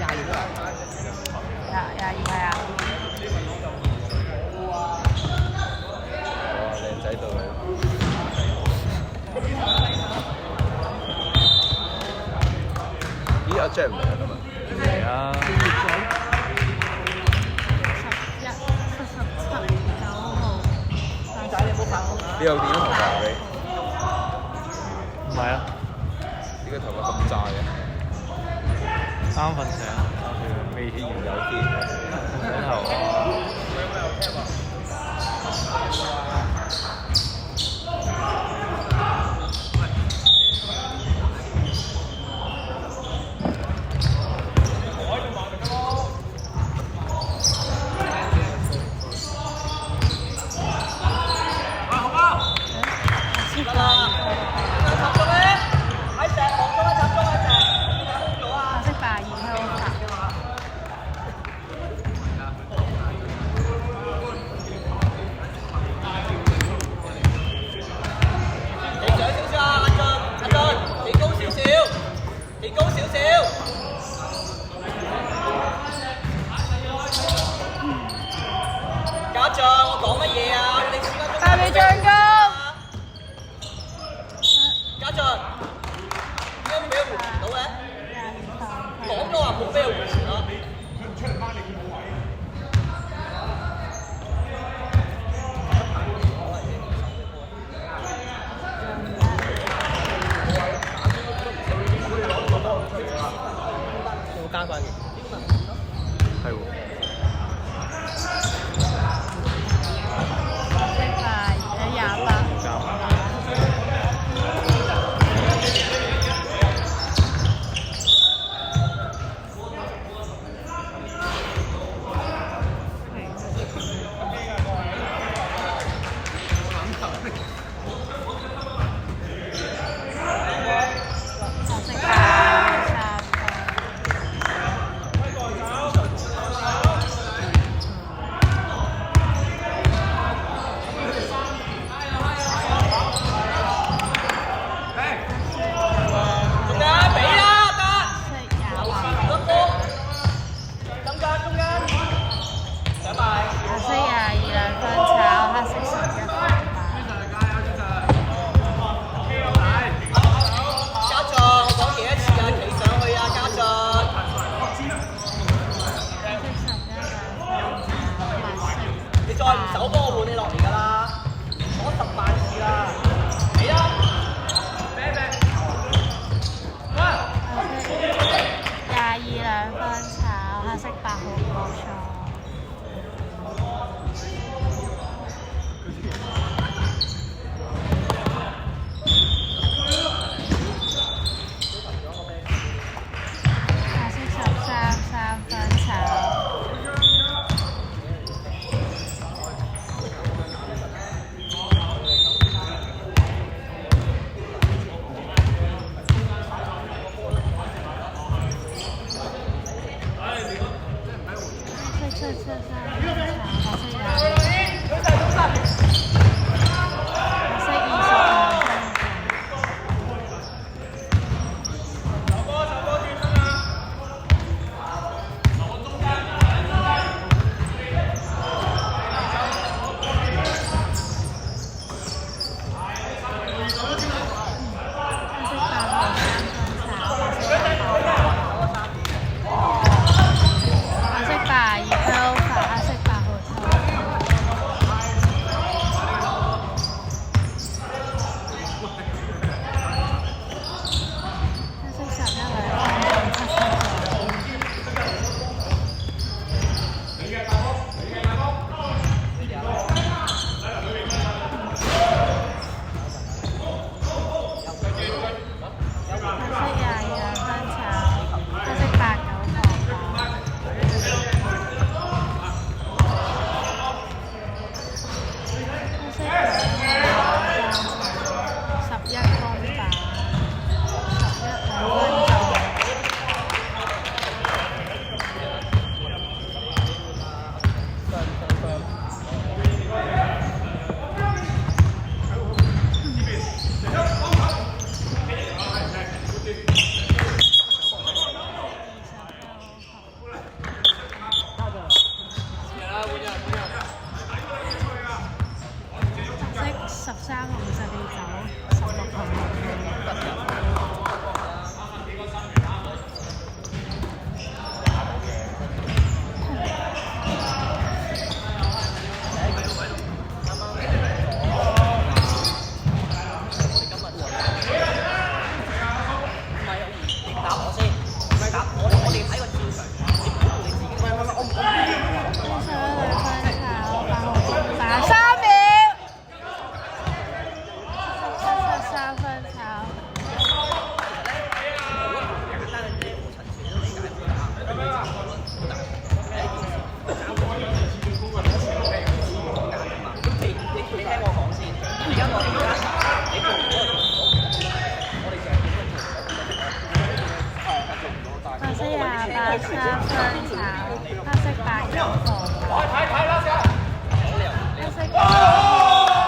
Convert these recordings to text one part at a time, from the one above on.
22係啊。靚仔到你。咦？阿 Jack 唔嚟啊今日？嚟啊！你有電頭髮你？唔係啊，點解頭髮咁炸嘅？啱瞓醒，未起完有啲洗頭啊！白色分炒，黑色白肉飯。黑色白肉飯炒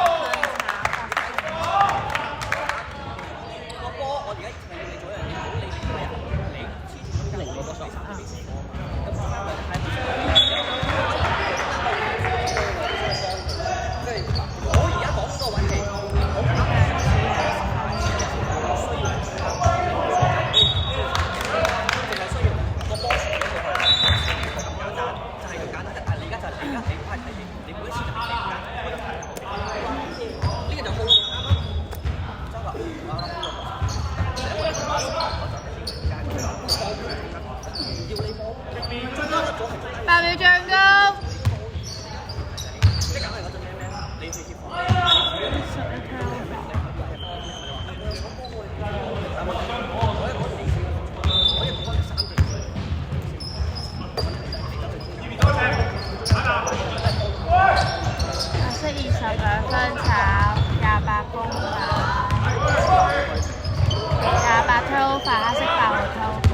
8秒醬膏。白色22分炒28公飯，28偷飯，黑色白肉偷飯。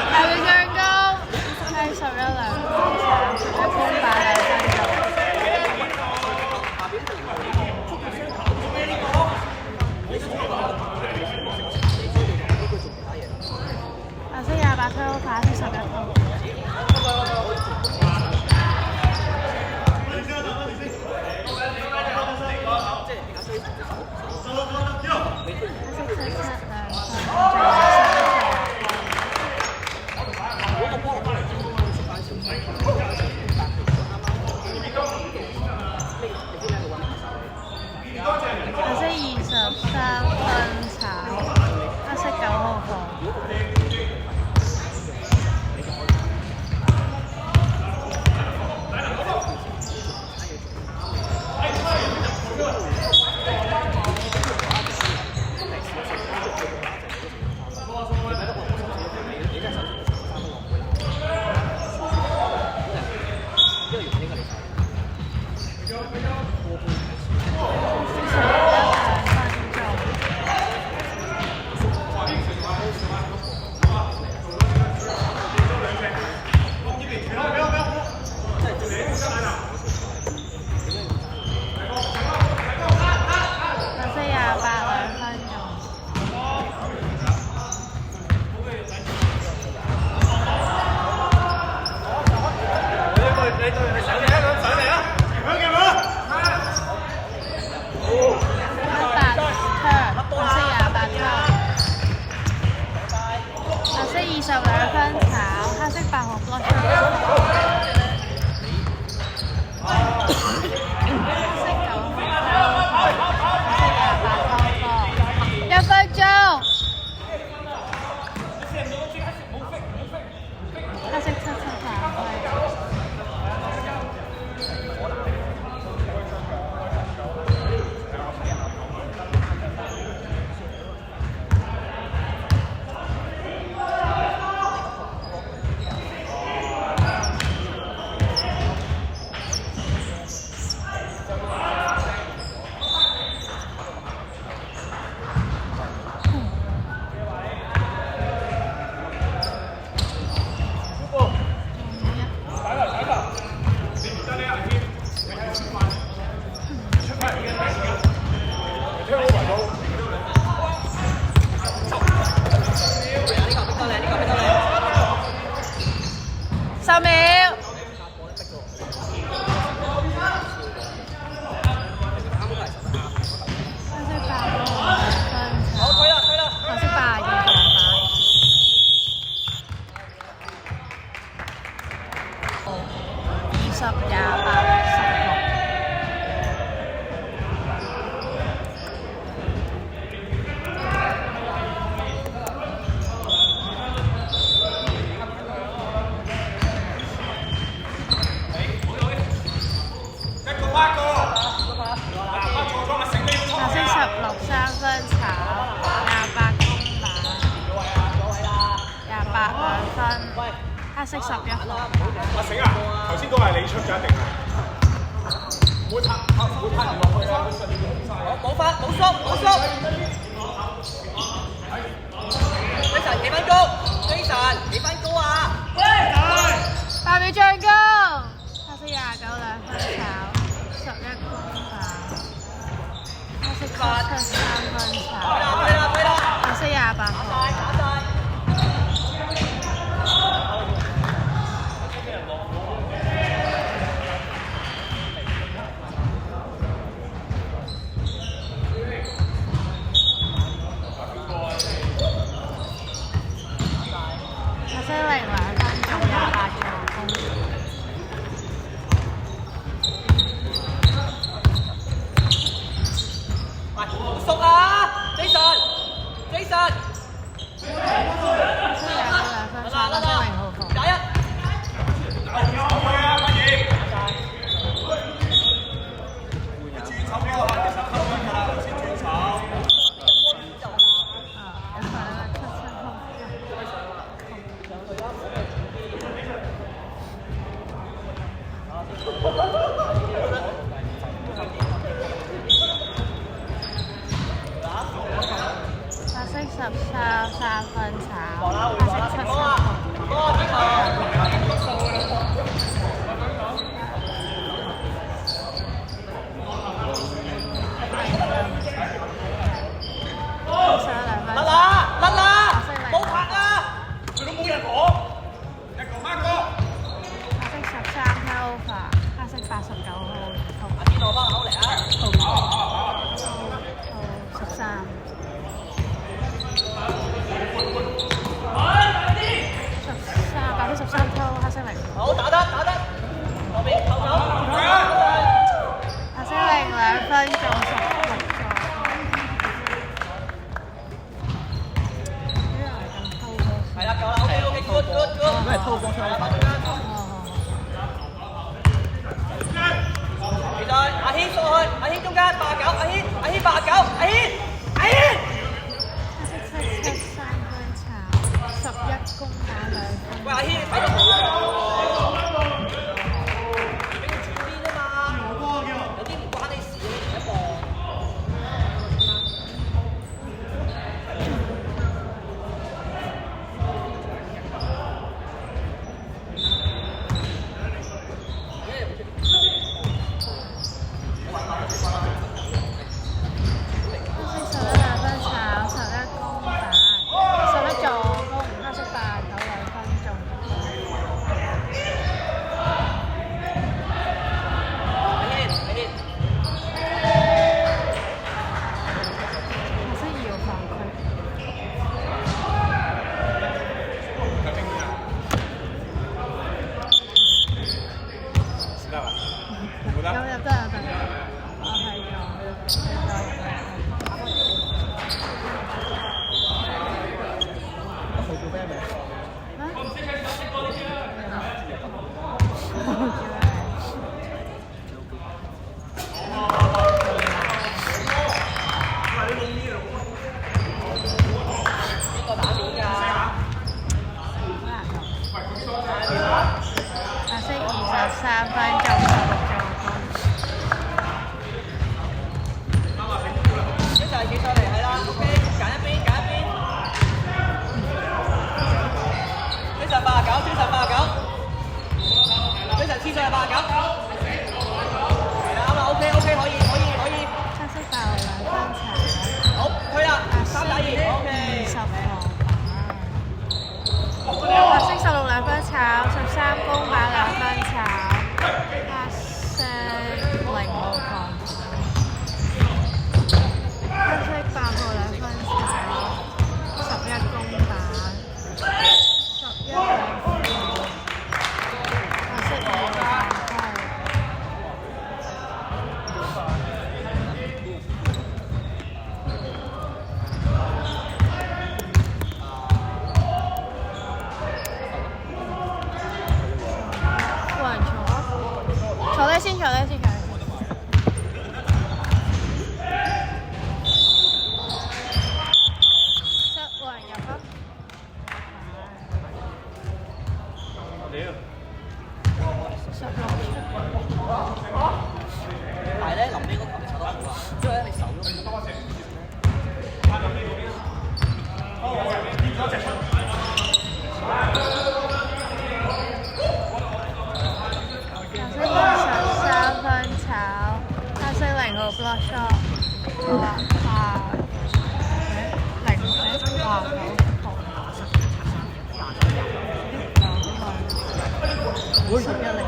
8秒醬膏，雞11兩分炒，1公飯2分鐘。白色28偷飯，黑色11偷。白色23分炒，黑色9號飯。22分炒，黑色白紅 block 黑色9號黑色281分鐘，黑色77飯燴。10秒。黑黑色11號。阿醒啊，頭先嗰個係你出嘅一定係？唔會拍唔落去啊！冇發冇縮冇縮。Jason 幾分高 ？Jason 幾分高啊8秒進攻，黑色29兩分炒，11公打，黑色17 3分炒，黑色28號。但係咧，臨尾嗰球你守得好啊，因為咧你守咗。13分炒，加色0號 block shot， 哇0哇好11零。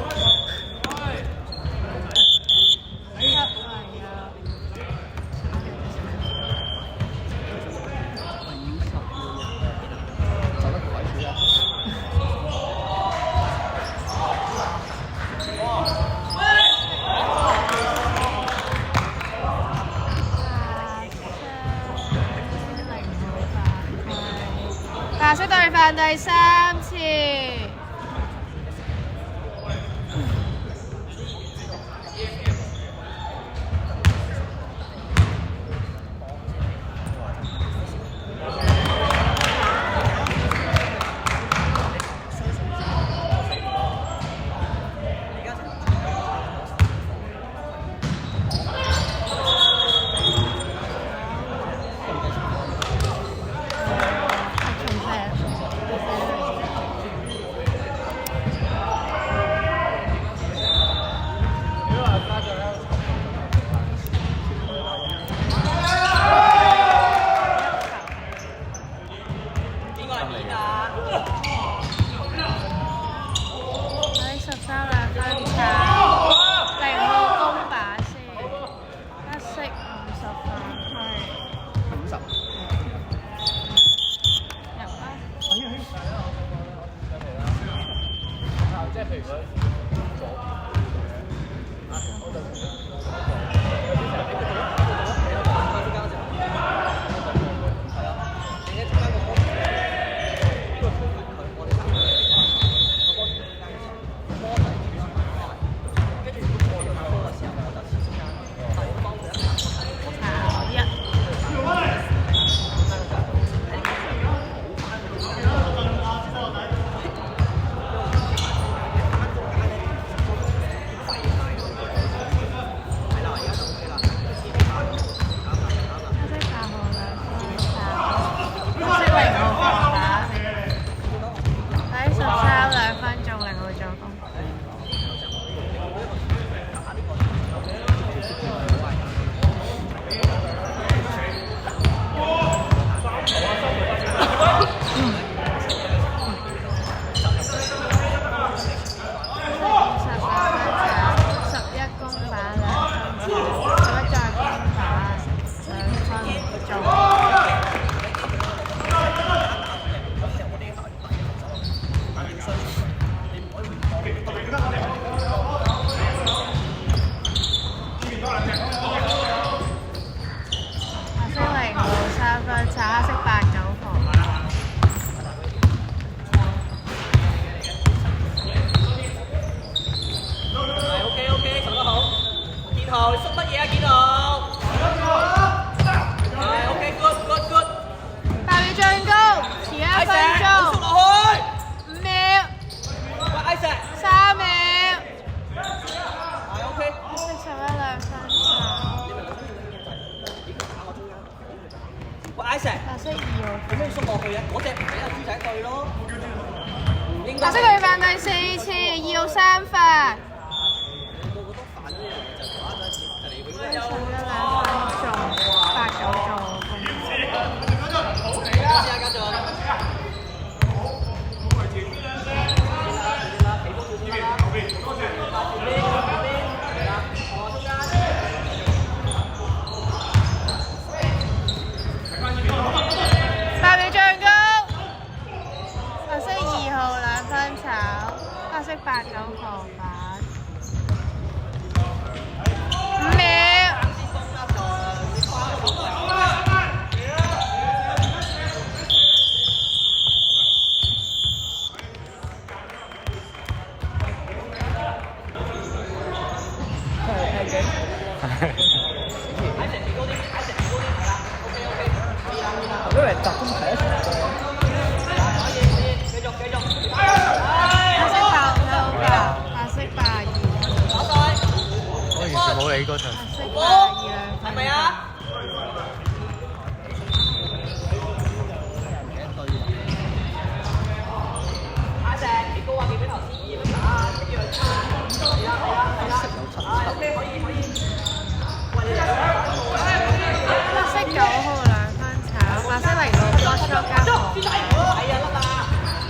白色對犯第3次。白色佢犯第4次，2號3罰。8秒醬膏，白色2號2分炒，白色8、9防反，5秒。因為集中睇一場。繼續。白色8、9、白色8。冇理嗰場。白色82兩分。係咪啊？阿石，你高啊，幾俾頭先2分打，一樣差。係啦。OK，可以。白色9號兩分炒，白色0號block shot 加防。係啊，甩啦！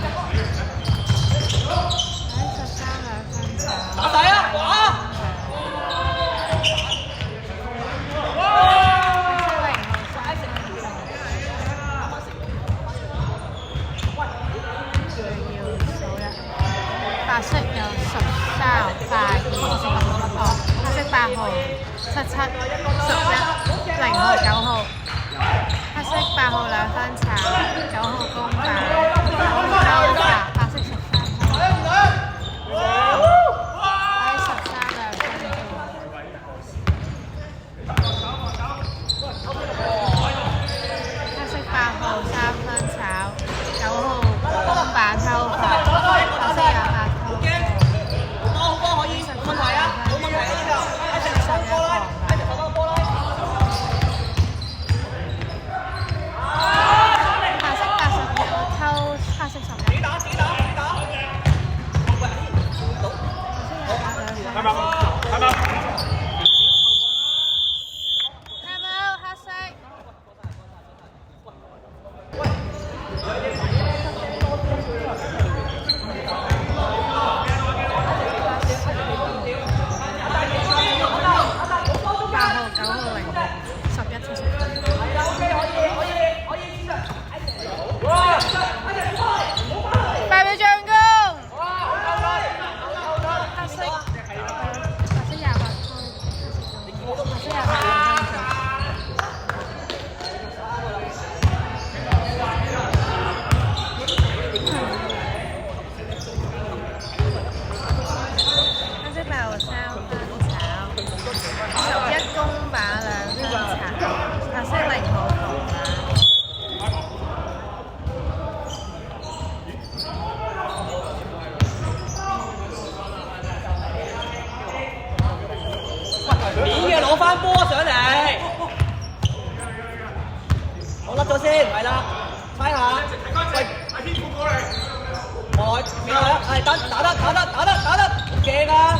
白色13兩分炒。打底啊！哇！白色有13、82、黑色8號、77、11、0號、9號，黑色8號兩分炒，9號公板，9號白，白色13號，白色13兩分黑色8號3分炒，9號公板偷發，白色28。攞翻波上嚟，我甩咗先，係啦，猜下，喂，阿天過嚟，我未來啊，係打得，好勁啊，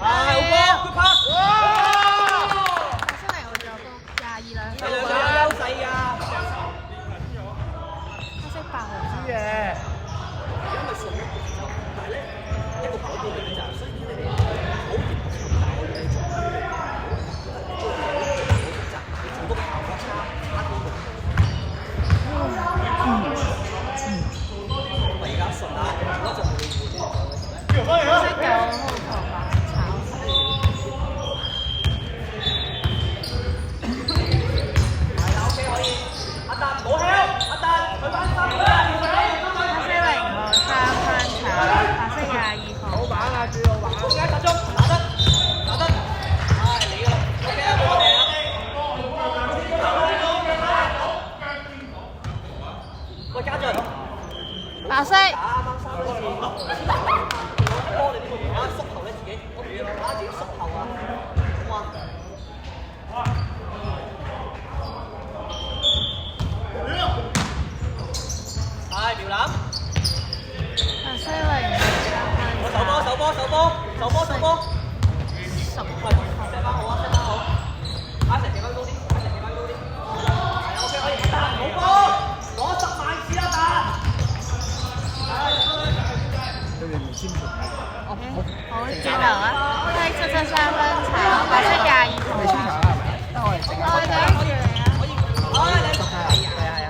係好波 ，good pass， 白色0號助攻22兩分，係兩個有優勢㗎，黑色8號知嘅。因為順咗節奏，但係咧一個跑步嘅就係，所以你哋好嚴格，但係我哋做。白色。縮頭咧自己，我唔要打自己縮頭啊！哇！係苗林。白色0手波。10分。射翻好啊！射翻好。阿成射翻高啲，係 OK 可以。好波，攞10萬次啦，打！佢哋唔簽盤。好轉頭啊！黑色73分炒，白色22號。你簽場啦係咪？得我哋整。我等住你啊！係啊。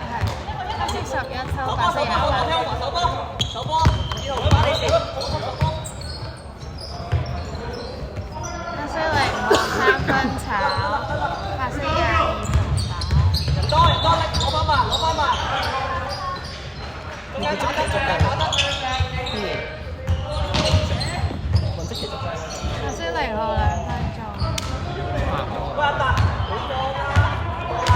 黑色11抽，白色25分。手波，呢度打你先。黑色0號3分炒，白色22分打。人多，攞翻嘛。中間打得。白色0號2分鐘。喂，阿達，好波啦！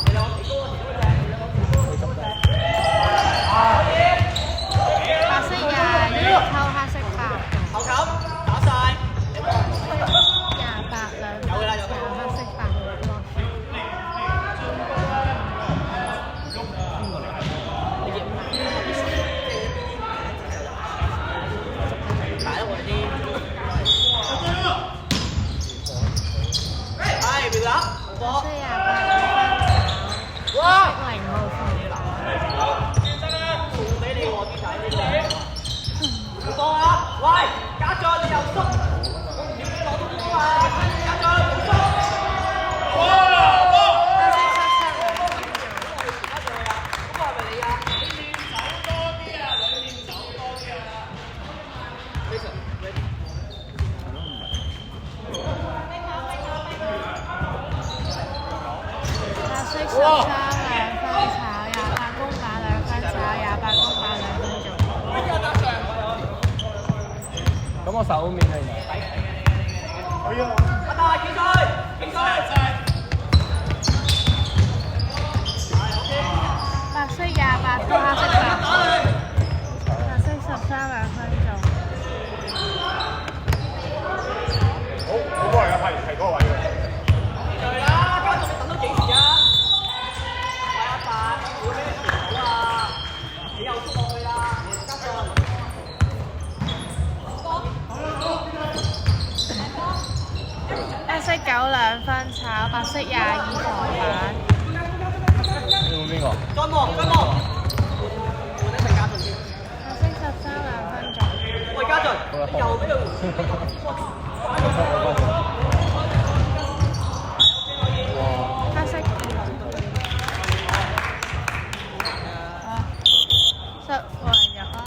你兩個幾高啊？幾多隻？手面嚟。阿大起水，起水。白色28分，黑色8分。白色13兩分鐘。好過嚟啊！係嗰個位嘅。嚟啦，家仲等到幾時啊？喂阿爸，會俾你出手啊！你又縮落去啦，家俊。黑色9兩分炒，白色22防板。邊個？再望，換一陣家俊先。白色13兩分鐘。喂家俊，你又俾佢換。黑色冇人入啊！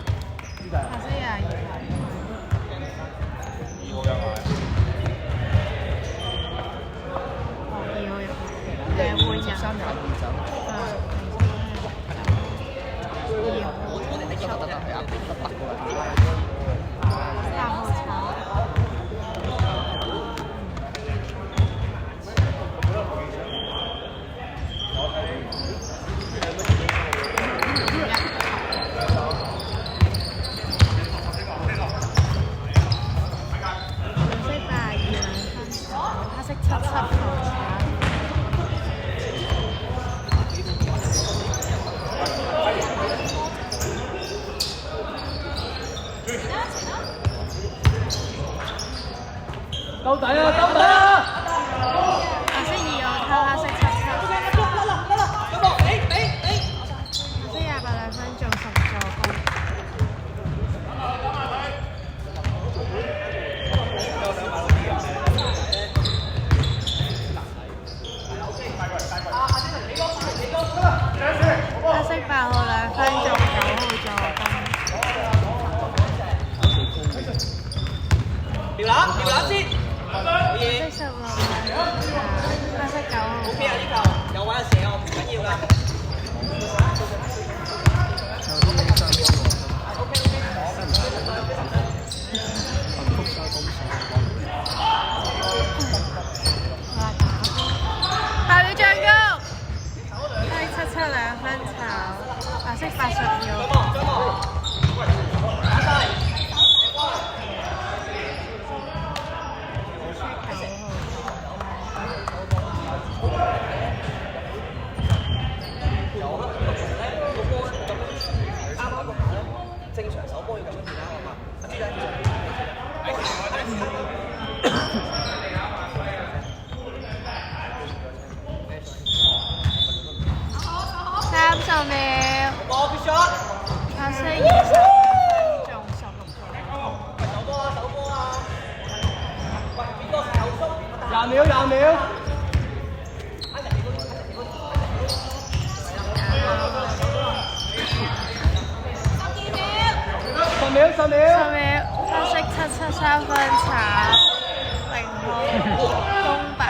黑色22分。2號有埋。2號入。換人。3廿2走。我哋喺邊度得係啊？得過嚟。8號炒。到底啊！到底啊！白色2號偷，黑色77。咁我俾。白色28兩分鐘10助攻。黑色8號2分鐘9號助攻。調籃先。好嘢。黑色16兩分鐘，黑色9號。OK 啊，呢球有位射我唔緊要㗎。下秒進攻。黑色77兩分炒，白色82號。打晒。正常手波要咁樣見啦，好嘛？阿朱仔。30秒。波 good shot。白色20兩分鐘16個。手波啊！喂，邊個手縮？20秒。10秒。黑色773分炒，0號公板。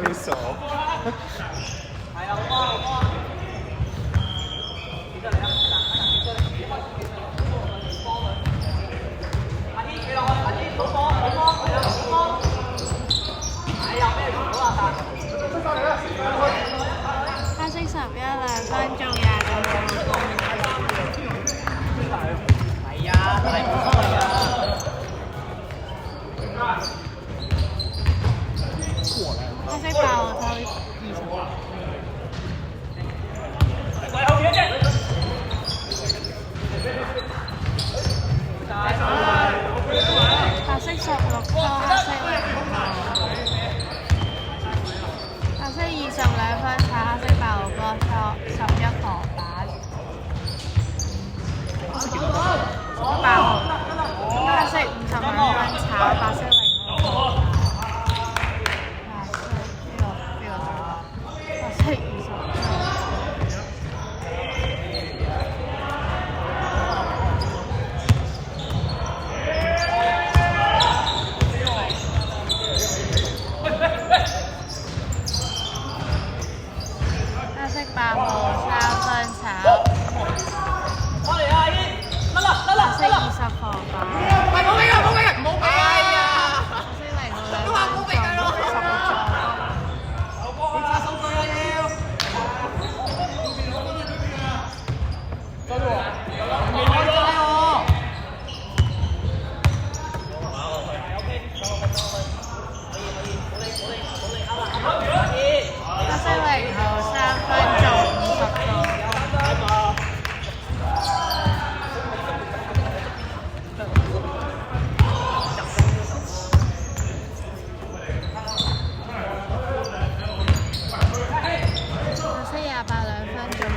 好傻。係啊，好波好波。幾多嚟啊？阿軒企落去，阿軒好波，係啦，好波。哎呀，咩球啊？黑色11兩分鐘29助攻。係啊，大唔開啊！黑色8號偷20。白色16個，黑色0個。白色22分，橙黑色8個，錯11防板。8號，黑色52分，橙白色0個。白色20分。8號3分炒，翻嚟啊！阿姨，甩啦甩啦白色20防板，喂，冇俾啊冇俾啊冇俾啊！白色0號2分中10個助攻，要刷數據啊要！跟住喎，未開咗喎。白色0號3分中50個。白色28 2分中20個。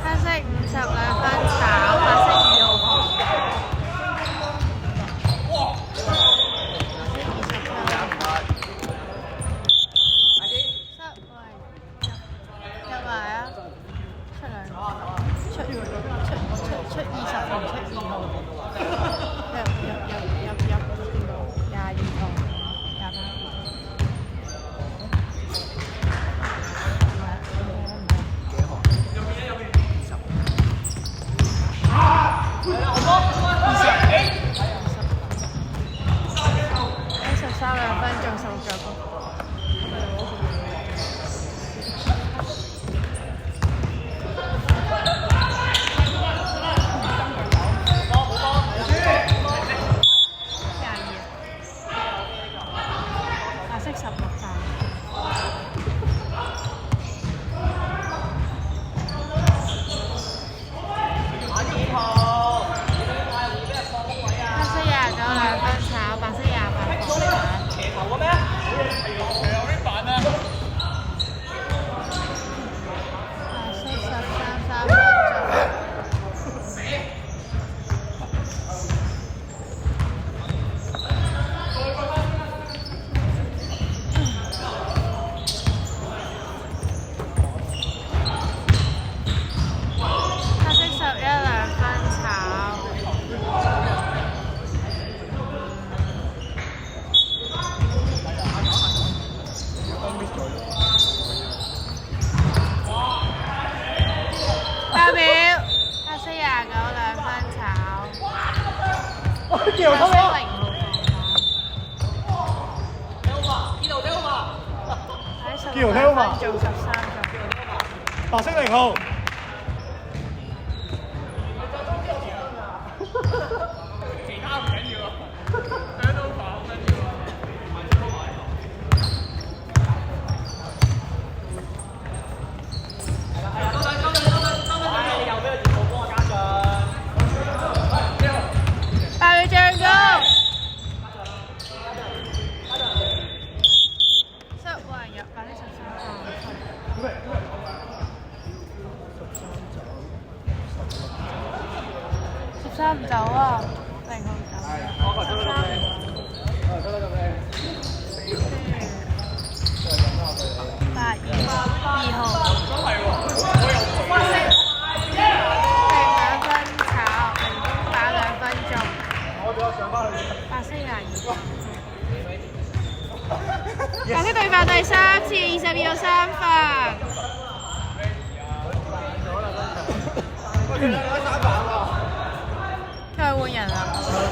黑色52分炒，白色2號防板。入埋啊！出2個，出20防出2號，入22號13 2分中15助攻。白色16分。黑色29 2分炒，白色28防板。騎頭嘅咩？係有啲板啊！白色13 3分中。黑色11 2分炒。8秒，黑色29 2分炒。白色0號防板。喺16 2分中13助攻。白色0號。其他唔緊要啊，第一都好煩，好緊要啊。8秒進攻。失運入，白色13防。13唔走啊，0號走。13。8 2號。真係喎，我又0 2分炒，0攻打2分中。白色22分。白色對白第3次22號3分。佢係換人啦。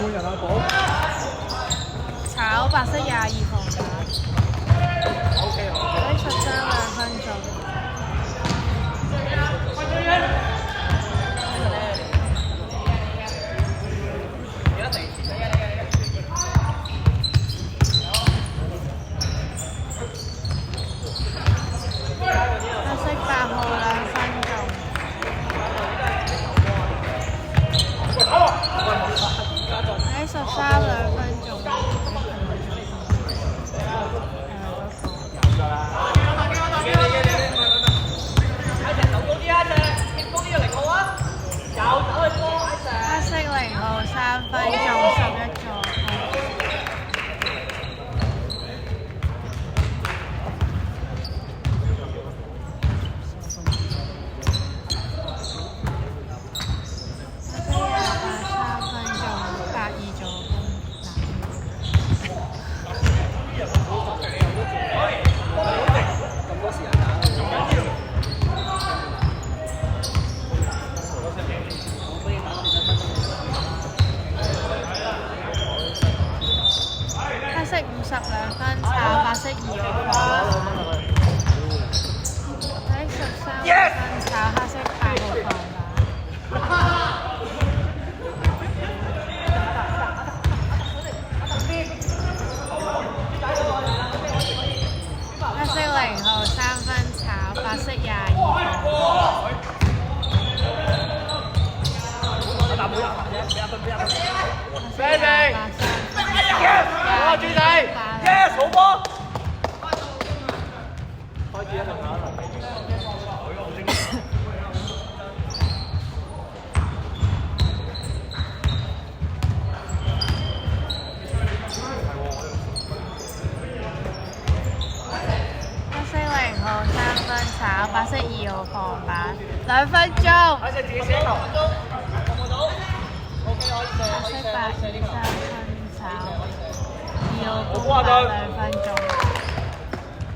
換人啊，寶。炒白色22防板。白色13 2分中。色52分炒，白色2號放板。黑13分炒，黑色8號放板。黑色0號3分炒，白色22號。Baby！哇！豬仔 ，yes 好波！開始一陣間啦。黑色0號3分炒，白色2號放板，2分鐘。開始自己寫頭。OK， 可以射。黑色8、3分炒，2號公板2分鐘。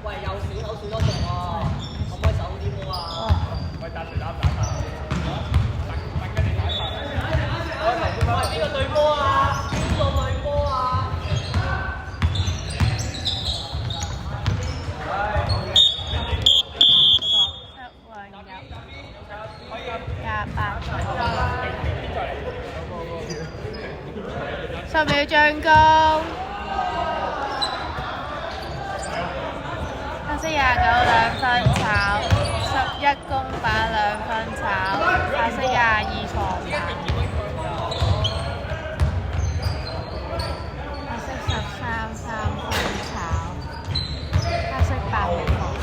喂，又少手少咗動喎，可唔可以手啲波啊？喂，打誰打唔打打？等緊你打一下。喂，邊個對波啊？邊個對波啊？10秒進攻，黑色29 2分炒，11公板2分炒，白色22放板，黑色13 3分炒，黑色8號放板。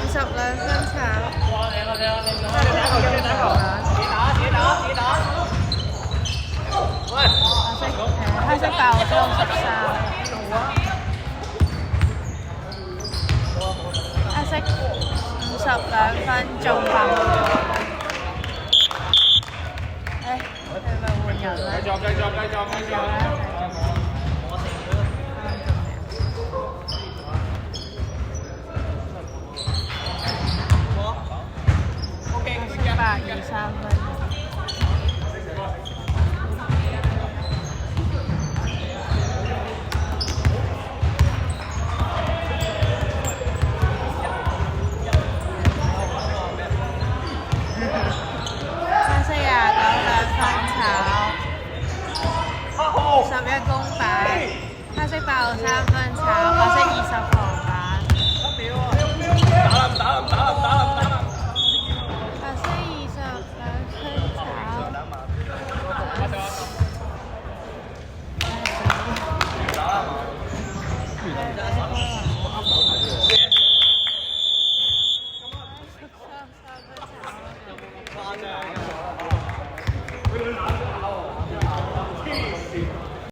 52分炒，黑色8號中13，黑色52分中8號。係咪換人咧？繼續。823分。黑色29 2分炒，11公板，黑色8號3分炒，白色20放